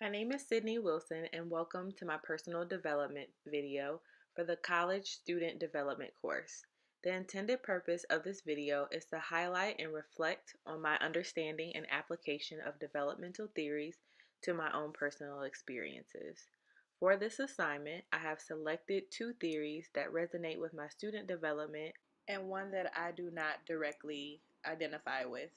My name is Sydney Wilson, and welcome to my personal development video for the College Student Development course. The intended purpose of this video is to highlight and reflect on my understanding and application of developmental theories to my own personal experiences. For this assignment, I have selected two theories that resonate with my student development and one that I do not directly identify with.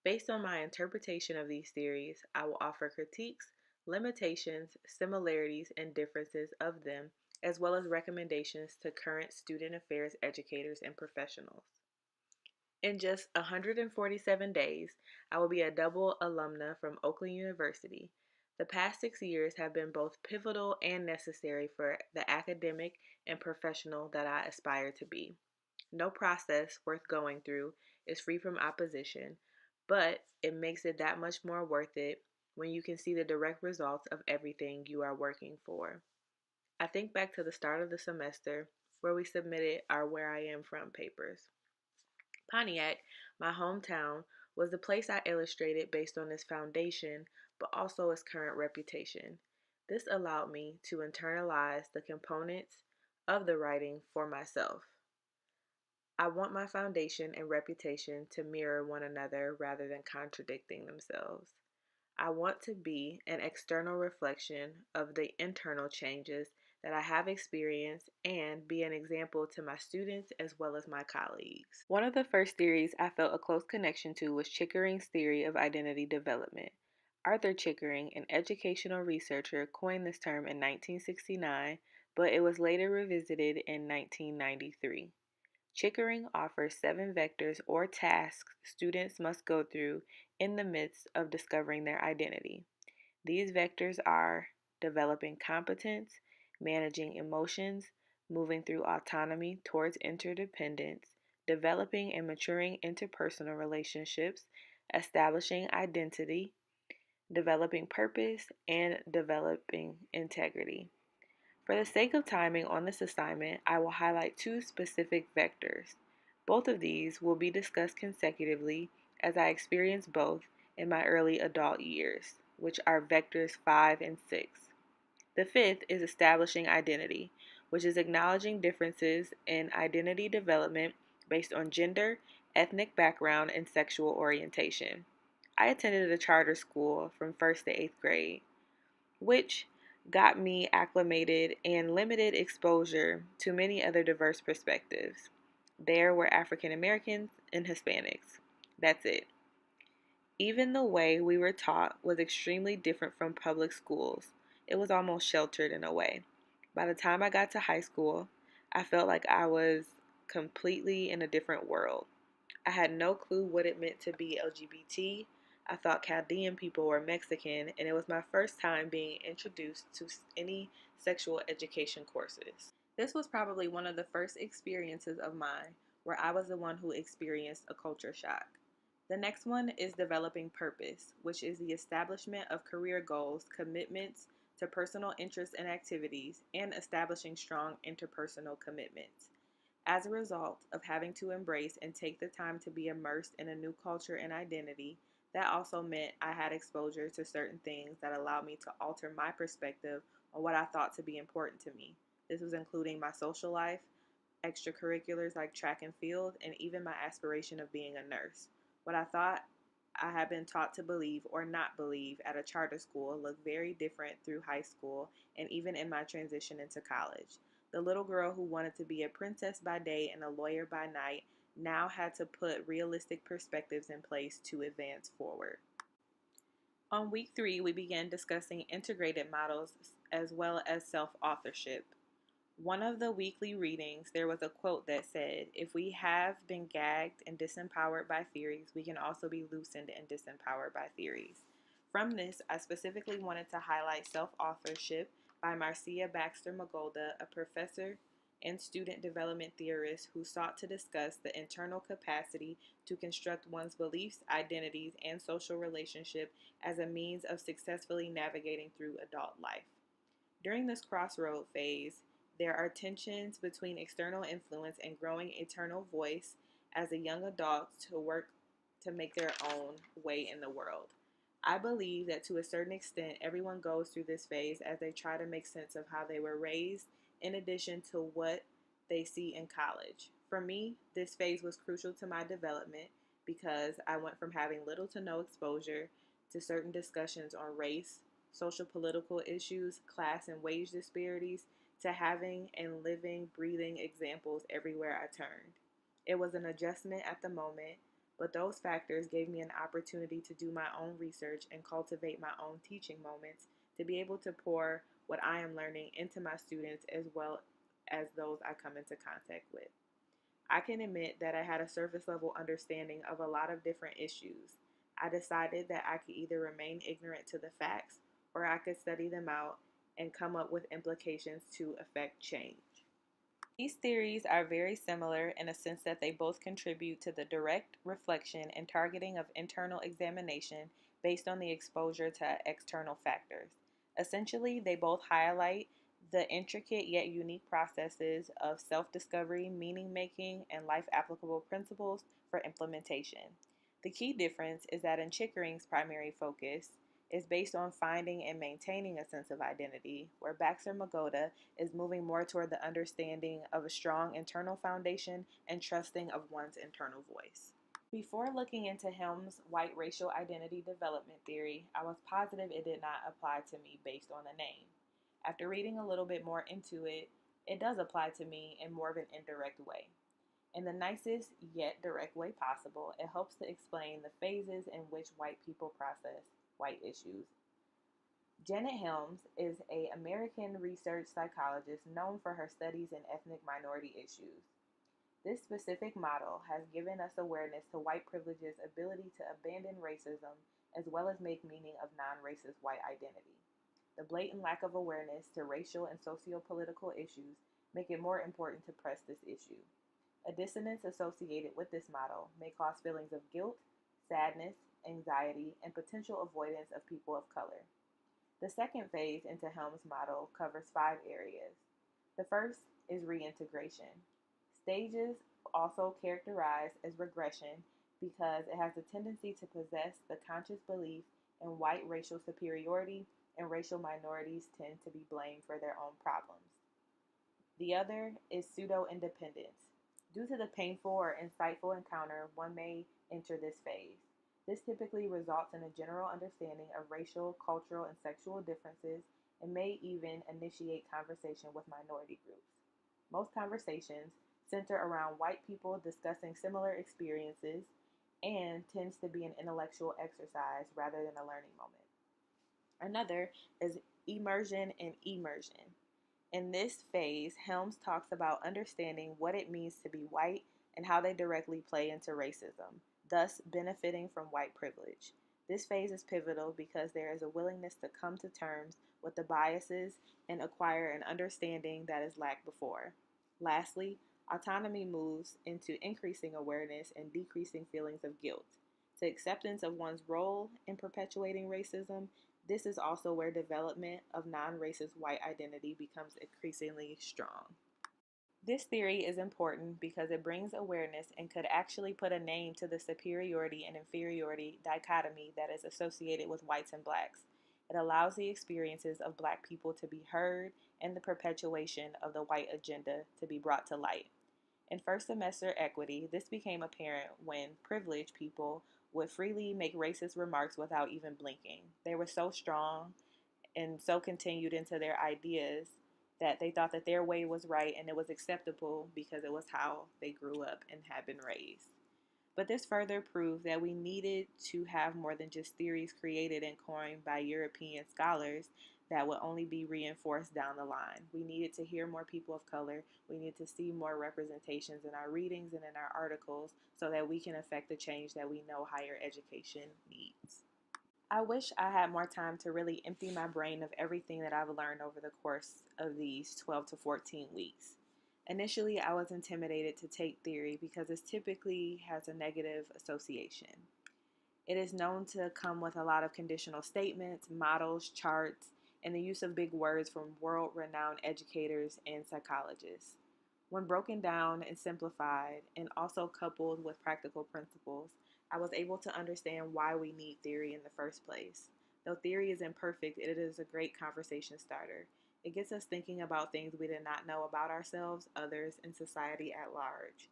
Based on my interpretation of these theories, I will offer critiques, limitations, similarities, and differences of them, as well as recommendations to current student affairs educators and professionals. In just 147 days, I will be a double alumna from Oakland University. The past 6 years have been both pivotal and necessary for the academic and professional that I aspire to be. No process worth going through is free from opposition, but it makes it that much more worth it when you can see the direct results of everything you are working for. I think back to the start of the semester where we submitted our Where I Am From papers. Pontiac, my hometown, was the place I illustrated based on its foundation, but also its current reputation. This allowed me to internalize the components of the writing for myself. I want my foundation and reputation to mirror one another rather than contradicting themselves. I want to be an external reflection of the internal changes that I have experienced and be an example to my students as well as my colleagues. One of the first theories I felt a close connection to was Chickering's theory of identity development. Arthur Chickering, an educational researcher, coined this term in 1969, but it was later revisited in 1993. Chickering offers 7 vectors or tasks students must go through in the midst of discovering their identity. These vectors are developing competence, managing emotions, moving through autonomy towards interdependence, developing and maturing interpersonal relationships, establishing identity, developing purpose, and developing integrity. For the sake of timing on this assignment, I will highlight 2 specific vectors. Both of these will be discussed consecutively as I experience both in my early adult years, which are vectors 5 and 6. The fifth is establishing identity, which is acknowledging differences in identity development based on gender, ethnic background, and sexual orientation. I attended a charter school from 1st to 8th grade, which got me acclimated and limited exposure to many other diverse perspectives. There were African Americans and Hispanics. That's it. Even the way we were taught was extremely different from public schools. It was almost sheltered in a way. By the time I got to high school, I felt like I was completely in a different world. I had no clue what it meant to be LGBT. I thought Chaldean people were Mexican, and it was my first time being introduced to any sexual education courses. This was probably one of the first experiences of mine where I was the one who experienced a culture shock. The next one is developing purpose, which is the establishment of career goals, commitments to personal interests and activities, and establishing strong interpersonal commitments. As a result of having to embrace and take the time to be immersed in a new culture and identity, that also meant I had exposure to certain things that allowed me to alter my perspective on what I thought to be important to me. This was including my social life, extracurriculars like track and field, and even my aspiration of being a nurse. What I thought I had been taught to believe or not believe at a charter school looked very different through high school and even in my transition into college. The little girl who wanted to be a princess by day and a lawyer by night now had to put realistic perspectives in place to advance forward. On week 3, we began discussing integrated models as well as self-authorship. One of the weekly readings, there was a quote that said, "If we have been gagged and disempowered by theories, we can also be loosened and disempowered by theories." From this, I specifically wanted to highlight self-authorship by Marcia Baxter Magolda, a professor and student development theorist who sought to discuss the internal capacity to construct one's beliefs, identities, and social relationship as a means of successfully navigating through adult life. During this crossroad phase, there are tensions between external influence and growing internal voice as a young adult to work to make their own way in the world. I believe that to a certain extent, everyone goes through this phase as they try to make sense of how they were raised, in addition to what they see in college. For me, this phase was crucial to my development because I went from having little to no exposure to certain discussions on race, social political issues, class and wage disparities, to having and living, breathing examples everywhere I turned. It was an adjustment at the moment, but those factors gave me an opportunity to do my own research and cultivate my own teaching moments to be able to pour what I am learning into my students as well as those I come into contact with. I can admit that I had a surface level understanding of a lot of different issues. I decided that I could either remain ignorant to the facts or I could study them out and come up with implications to affect change. These theories are very similar in a sense that they both contribute to the direct reflection and targeting of internal examination based on the exposure to external factors. Essentially, they both highlight the intricate yet unique processes of self discovery, meaning making, and life applicable principles for implementation. The key difference is that in Chickering's primary focus is based on finding and maintaining a sense of identity, where Baxter Magoda is moving more toward the understanding of a strong internal foundation and trusting of one's internal voice. Before looking into Helm's white racial identity development theory, I was positive it did not apply to me based on the name. After reading a little bit more into it, it does apply to me in more of an indirect way. In the nicest yet direct way possible, it helps to explain the phases in which white people process white issues. Janet Helms is an American research psychologist known for her studies in ethnic minority issues. This specific model has given us awareness to white privilege's ability to abandon racism as well as make meaning of non-racist white identity. The blatant lack of awareness to racial and socio-political issues make it more important to press this issue. A dissonance associated with this model may cause feelings of guilt, sadness, anxiety, and potential avoidance of people of color. The second phase into Helm's model covers 5 areas. The first is reintegration. Stages also characterized as regression because it has a tendency to possess the conscious belief in white racial superiority, and racial minorities tend to be blamed for their own problems. The other is pseudo-independence. Due to the painful or insightful encounter, one may enter this phase. This typically results in a general understanding of racial, cultural, and sexual differences and may even initiate conversation with minority groups. Most conversations center around white people discussing similar experiences and tends to be an intellectual exercise rather than a learning moment. Another is immersion and emersion. In this phase, Helms talks about understanding what it means to be white and how they directly play into racism, thus benefiting from white privilege. This phase is pivotal because there is a willingness to come to terms with the biases and acquire an understanding that is lacked before. Lastly, autonomy moves into increasing awareness and decreasing feelings of guilt. To acceptance of one's role in perpetuating racism, this is also where development of non-racist white identity becomes increasingly strong. This theory is important because it brings awareness and could actually put a name to the superiority and inferiority dichotomy that is associated with whites and blacks. It allows the experiences of black people to be heard and the perpetuation of the white agenda to be brought to light. In first semester equity, this became apparent when privileged people would freely make racist remarks without even blinking. They were so strong and so continued into their ideas that they thought that their way was right and it was acceptable because it was how they grew up and had been raised. But this further proved that we needed to have more than just theories created and coined by European scholars that would only be reinforced down the line. We needed to hear more people of color. We needed to see more representations in our readings and in our articles so that we can affect the change that we know higher education needs. I wish I had more time to really empty my brain of everything that I've learned over the course of these 12 to 14 weeks. Initially, I was intimidated to take theory because it typically has a negative association. It is known to come with a lot of conditional statements, models, charts, and the use of big words from world-renowned educators and psychologists. When broken down and simplified, and also coupled with practical principles, I was able to understand why we need theory in the first place. Though theory is imperfect, it is a great conversation starter. It gets us thinking about things we did not know about ourselves, others, and society at large.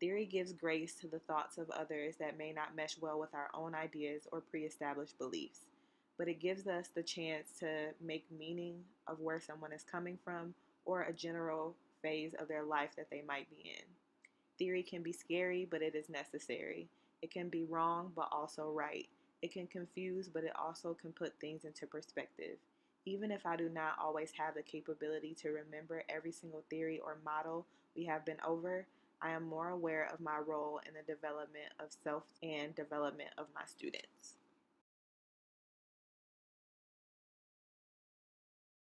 Theory gives grace to the thoughts of others that may not mesh well with our own ideas or pre established beliefs, but it gives us the chance to make meaning of where someone is coming from or a general phase of their life that they might be in. Theory can be scary, but it is necessary. It can be wrong, but also right. It can confuse, but it also can put things into perspective. Even if I do not always have the capability to remember every single theory or model we have been over, I am more aware of my role in the development of self and development of my students.